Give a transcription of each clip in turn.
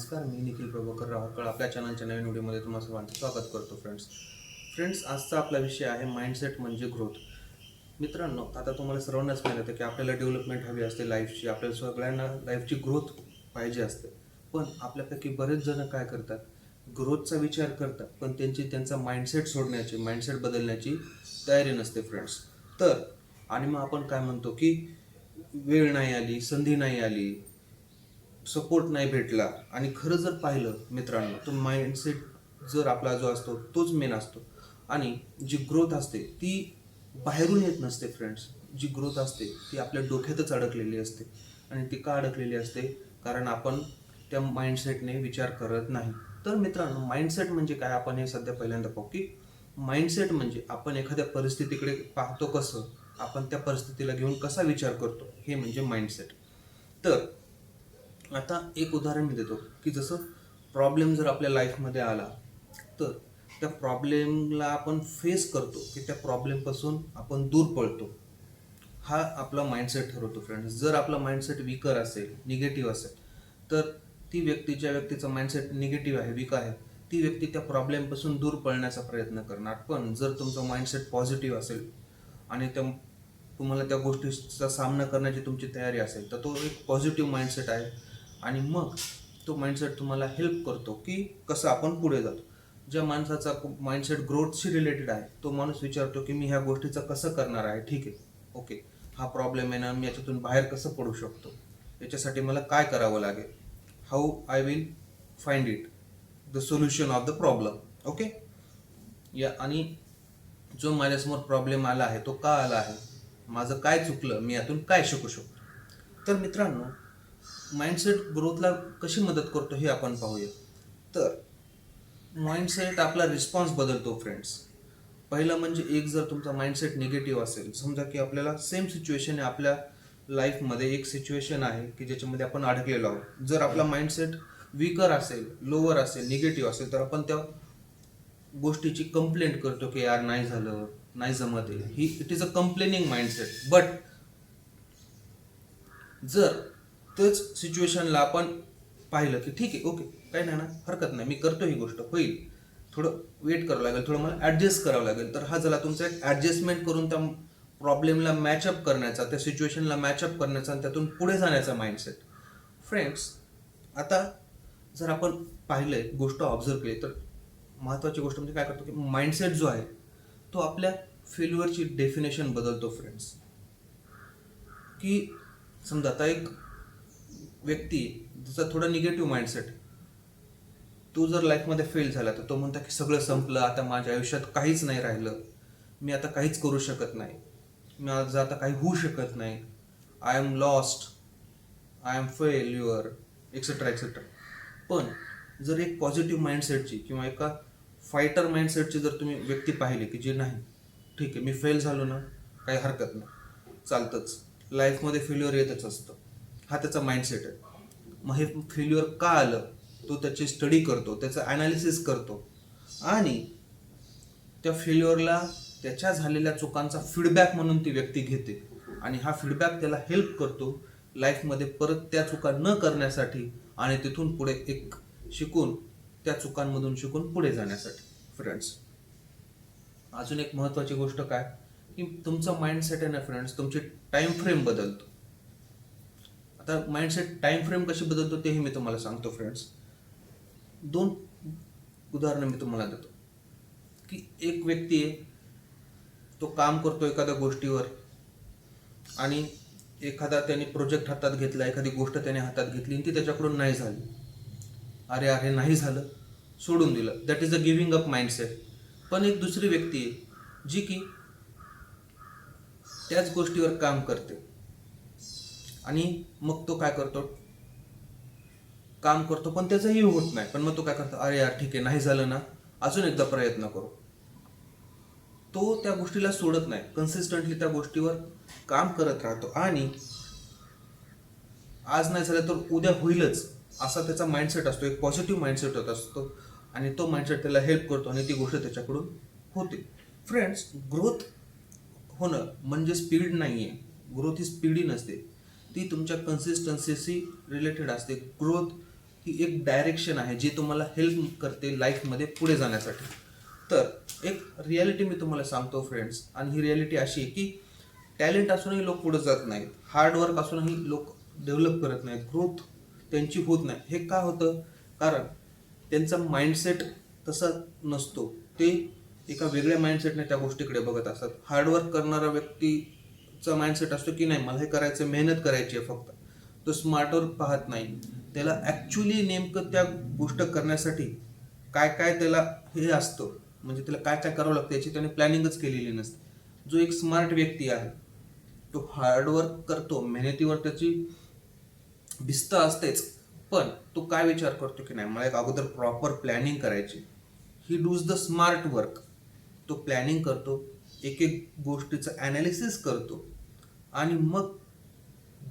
नमस्कार, मी निखिल प्रभाकर राहकर आपल्या चॅनलच्या नवीन व्हिडिओमध्ये तुम्हा सर्वांचं स्वागत करतो. फ्रेंड्स, आजचा आपला विषय आहे माइंडसेट म्हणजे ग्रोथ. मित्रांनो, आता तुम्हाला सर्वांनाच माहिती होतं की आपल्याला डेव्हलपमेंट हवी असते लाईफची, आपल्याला सगळ्यांना लाईफची ग्रोथ पाहिजे असते. पण आपल्यापैकी बरेच जण काय करतात, ग्रोथचा विचार करतात पण त्यांचा माइंडसेट सोडण्याची, माइंडसेट बदलण्याची तयारी नसते फ्रेंड्स. तर आणि मग आपण काय म्हणतो की वेळ नाही आली, संधी नाही आली, सपोर्ट नाही भेटला. आणि खरं जर पाहिलं मित्रांनो, तो माइंडसेट जर आपला जो असतो तोच मेन असतो. आणि जी ग्रोथ असते ती बाहेरून येत नसते फ्रेंड्स. जी ग्रोथ असते ती आपल्या डोक्यातच अडकलेली असते. आणि ती का अडकलेली असते? कारण आपण त्या माइंडसेटने विचार करत नाही. तर मित्रांनो, माइंडसेट म्हणजे काय आपण हे सध्या पहिल्यांदा पाहू की माइंडसेट म्हणजे आपण एखाद्या परिस्थितीकडे पाहतो कसं, आपण त्या परिस्थितीला घेऊन कसा विचार करतो, हे म्हणजे माइंडसेट. तर आता एक उदाहरण मी देतो की जसं प्रॉब्लेम जर आपल्या लाईफमध्ये आला तर त्या प्रॉब्लेमला आपण फेस करतो की त्या प्रॉब्लेमपासून आपण दूर पळतो. हा आपला माइंडसेट ठरवतो फ्रेंड्स. जर आपला माइंडसेट वीकर असेल, निगेटिव्ह असेल, तर ज्या व्यक्तीचा माइंडसेट निगेटिव्ह आहे, वीक आहे, ती व्यक्ती त्या प्रॉब्लेमपासून दूर पळण्याचा प्रयत्न करणार. पण जर तुमचा माइंडसेट पॉझिटिव्ह असेल आणि तुम्हाला त्या गोष्टीचा सामना करण्याची तुमची तयारी असेल, तर तो एक पॉझिटिव्ह माइंडसेट आहे. आणि मग तो माइंडसेट तुम्हाला हेल्प करतो की कसं आपण पुढे जातो. ज्या माणसाचा माइंडसेट ग्रोथशी रिलेटेड आहे, तो माणूस विचारतो की मी ह्या गोष्टीचं कसं करणार आहे. ठीक आहे, ओके, हा प्रॉब्लेम आहे ना, मी याच्यातून बाहेर कसं पडू शकतो, याच्यासाठी मला काय करावं लागेल, how I will find it the solution of the problem. Okay, या आणि जो माझ्यासमोर प्रॉब्लेम आला आहे तो का आला आहे, माझं काय चुकलं, मी यातून काय शिकू शकतो. तर मित्रांनो, माइंडसेट ग्रोथला कशी मदत करतो हे आपण पाहूया. तर माइंडसेट आपला रिस्पॉन्स बदलतो फ्रेंड्स. पहिलं म्हणजे एक जर तुमचा माइंडसेट निगेटिव्ह असेल, समजा की आपल्याला सेम सिच्युएशन आहे, आपल्या लाईफमध्ये एक सिच्युएशन आहे की ज्याच्यामध्ये आपण अडकलेलो आहोत. जर आपला माइंडसेट वीकर असेल, लोअर असेल, निगेटिव्ह असेल, तर आपण त्या गोष्टीची कंप्लेंट करतो की यार नाही झालं, नाही जमत आहे. It is a complaining mindset. But जर तेच सिच्युएशनला आपण पाहिलं की ठीक आहे, ओके, काही नाही ना, हरकत नाही, मी करतो, ही गोष्ट होईल, थोडं वेट करावं लागेल, थोडं मला ॲडजस्ट करावं लागेल, तर हा झाला तुमचा एक ॲडजस्टमेंट करून त्या प्रॉब्लेमला मॅचअप करण्याचा, त्या सिच्युएशनला मॅचअप करण्याचा आणि त्यातून पुढे जाण्याचा माइंडसेट. फ्रेंड्स, आता जर आपण पाहिलंय, गोष्ट ऑब्झर्व केली, तर महत्त्वाची गोष्ट म्हणजे काय करतो की माइंडसेट जो आहे तो आपल्या फेल्युअरची डेफिनेशन बदलतो फ्रेंड्स. की समजा आता एक व्यक्ती ज्याचा थोडा निगेटिव्ह माइंडसेट, तो जर लाईफमध्ये फेल झाला तर तो म्हणतो की सगळं संपलं, आता माझ्या आयुष्यात काहीच नाही राहिलं, मी आता काहीच करू शकत नाही, माझं आता काही होऊ शकत नाही, I am lost, I am failure, etcetera etcetera. पण जर एक पॉझिटिव्ह माइंडसेटची किंवा एका फायटर माइंडसेटची जर तुम्ही व्यक्ती पाहिली की जे नाही, ठीक आहे, मी फेल झालो ना, काही हरकत नाही, चालतंच, लाईफमध्ये फेल्युअर येतच असतं, हा त्याचा माइंडसेट आहे. मग हे फेल्युअर का आलं, तो त्याची स्टडी करतो, त्याचं ॲनालिसिस करतो आणि त्या फेल्युअरला त्याच्या झालेल्या चुकांचा फीडबॅक म्हणून ती व्यक्ती घेते. आणि हा फीडबॅक त्याला हेल्प करतो लाईफमध्ये परत त्या चुका न करण्यासाठी आणि तिथून पुढे एक शिकून, त्या चुकांमधून शिकून पुढे जाण्यासाठी. फ्रेंड्स, अजून एक महत्त्वाची गोष्ट काय की तुमचा माइंडसेट आहे ना फ्रेंड्स, तुमची टाइम फ्रेम बदलतो. आता माइंडसेट टाइम फ्रेम कशी बदलतो तेही मी तुम्हाला सांगतो फ्रेंड्स. 2 उदाहरणं मी तुम्हाला देतो की एक व्यक्ती आहे, तो काम करतो एखाद्या गोष्टीवर आणि एखादा त्याने प्रोजेक्ट हातात घेतला, एखादी गोष्ट त्याने हातात घेतली आणि ती त्याच्याकडून नाही झाली. अरे अरे, नाही झालं, सोडून दिलं, that is a giving up mindset. पण एक दुसरी व्यक्ती आहे जी की त्याच गोष्टीवर काम करते आणि मग तो काय करतो, काम करतो पण त्याचंही होत नाही, पण मग तो काय करतो, अरे यार ठीक आहे, नाही झालं ना, अजून एकदा प्रयत्न करू. तो त्या गोष्टीला सोडत नाही, कन्सिस्टंटली त्या गोष्टीवर काम करत राहतो आणि आज नाही झालं तर उद्या होईलच, असा त्याचा माइंडसेट असतो, एक पॉझिटिव्ह माइंडसेट होत असतो आणि तो माइंडसेट त्याला हेल्प करतो आणि ती गोष्ट त्याच्याकडून होते. फ्रेंड्स, ग्रोथ होणं म्हणजे स्पीड नाही आहे. ग्रोथ ही स्पीडी नसते, ती तुमच्या कन्सिस्टन्सीशी रिलेटेड असते. ग्रोथ ही एक डायरेक्शन आहे जी तुम्हाला हेल्प करते लाईफमध्ये पुढे जाण्यासाठी. तर एक रियालिटी मी तुम्हाला सांगतो फ्रेंड्स, आणि ही रियालिटी अशी आहे की टॅलेंट असूनही लोक पुढे जात नाहीत, हार्डवर्क असूनही लोक डेव्हलप करत नाहीत, ग्रोथ त्यांची होत नाही. हे का होतं? कारण त्यांचा माइंडसेट तसा नसतो. ते एका वेगळ्या माइंडसेटने त्या गोष्टीकडे बघत असतात. हार्डवर्क करणारा व्यक्तीचा माइंडसेट असतो की नाही, मला हे करायचं, मेहनत करायची आहे फक्त. तो स्मार्टवर्क पाहत नाही. त्याला ॲक्च्युली नेमकं त्या गोष्ट करण्यासाठी काय काय त्याला हे असतं, म्हणजे त्याला काय काय करावं लागतं याची त्याने प्लॅनिंगच केलेली नसते. जो एक स्मार्ट व्यक्ती आहे तो हार्डवर्क करतो, मेहनतीवर त्याची भिस्त असतेच, पण तो काय विचार करतो की नाही, मला एक अगोदर प्रॉपर प्लॅनिंग करायची. ही डूज द स्मार्ट वर्क. तो प्लॅनिंग करतो, एक एक गोष्टीचं ॲनालिसिस करतो, आणि मग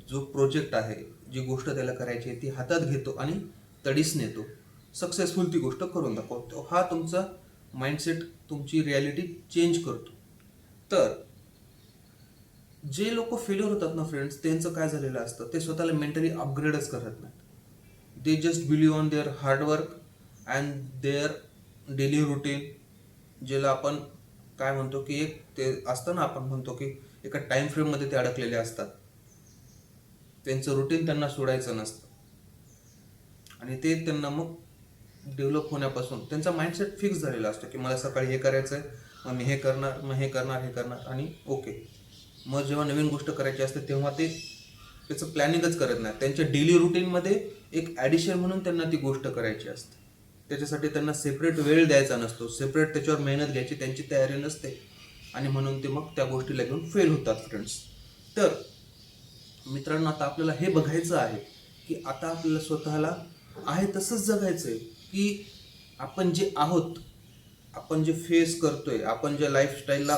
जो प्रोजेक्ट आहे, जी गोष्ट त्याला करायची आहे ती हातात घेतो आणि तडीस नेतो, सक्सेसफुल ती गोष्ट करून दाखवतो. हा तुमचा माइंडसेट तुमची रियालिटी चेंज करतो. तर जे लोक फेल्युअर होतात ना फ्रेंड्स, त्यांचं काय झालेलं असतं, ते स्वतःला मेंटली अपग्रेडच करत नाहीत. They just believe on their hard work and their daily routine, ज्याला आपण काय म्हणतो की एक ते असतं ना, आपण म्हणतो की एका टाइम फ्रेममध्ये ते अडकलेले असतात. त्यांचं रुटीन त्यांना सोडायचं नसतं, आणि ते त्यांना मग डेव्हलप होण्यापासून त्यांचा माइंडसेट फिक्स झालेला असतो की मला सकाळी हे करायचं आहे, मग मी हे करणार, मग हे करणार, आणि ओके. मग जेव्हा नवीन गोष्ट करायची असते तेव्हा ते त्याचं प्लॅनिंगच करत नाही. त्यांच्या डेली रुटीनमध्ये एक ॲडिशन म्हणून त्यांना ती गोष्ट करायची असते. त्याच्यासाठी त्यांना सेपरेट वेळ द्यायचा नसतो, सेपरेट त्याच्यावर मेहनत घ्यायची त्यांची तयारी नसते, आणि म्हणून ते मग त्या गोष्टीला घेऊन फेल होतात फ्रेंड्स. तर मित्रांनो, आता आपल्याला हे बघायचं आहे की आता आपल्याला स्वतःला आहे तसंच जगायचं आहे, की आपण जे आहोत, आपण जे फेस करतोय, आपण जे लाईफस्टाईलला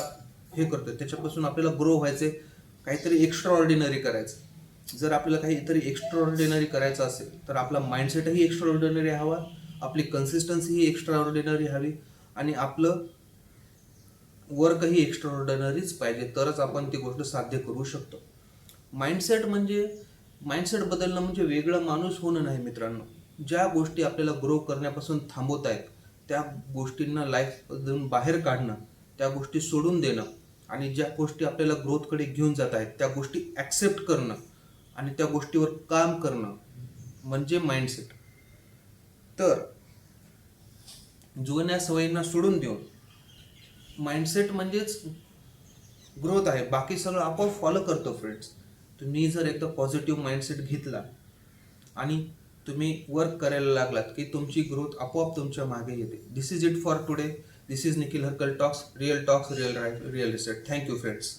हे करतोय, त्याच्यापासून आपल्याला ग्रो व्हायचे, काहीतरी एक्स्ट्रा ऑर्डिनरी करायचं. जर आपल्याला काहीतरी एक्स्ट्रा ऑर्डिनरी करायचं असेल तर आपला माइंडसेटही एक्स्ट्रा ऑर्डिनरी हवा, आपली कन्सिस्टन्सी ही एक्स्ट्रा ऑर्डिनरी हवी, आणि आपलं वर्कही एक्स्ट्रा ऑर्डिनरीच पाहिजे, तरच आपण ती गोष्ट साध्य करू शकतो. माइंडसेट बदलणं म्हणजे वेगळं माणूस होणं नाही मित्रांनो. ज्या गोष्टी आपल्याला ग्रो करण्यापासून थांबवत आहेत त्या गोष्टींना लाईफमधून बाहेर काढणं, त्या गोष्टी सोडून देणं, आणि ज्या गोष्टी आपल्याला ग्रोथकडे घेऊन जात आहेत त्या गोष्टी ॲक्सेप्ट करणं आणि त्या गोष्टीवर काम करणं म्हणजे माइंडसेट. तर जुन्या सवयींना सोडून देऊन माइंडसेट म्हणजेच ग्रोथ आहे, बाकी सगळं आपोआप फॉलो करतो फ्रेंड्स. तुम्ही जर एकदा पॉझिटिव्ह माइंडसेट घेतला आणि तुम्ही वर्क करायला लागलात की तुमची ग्रोथ आपोआप तुमच्या मागे येते. This is it for today. This is Nikhil Harkal talks, real reset. Thank you friends.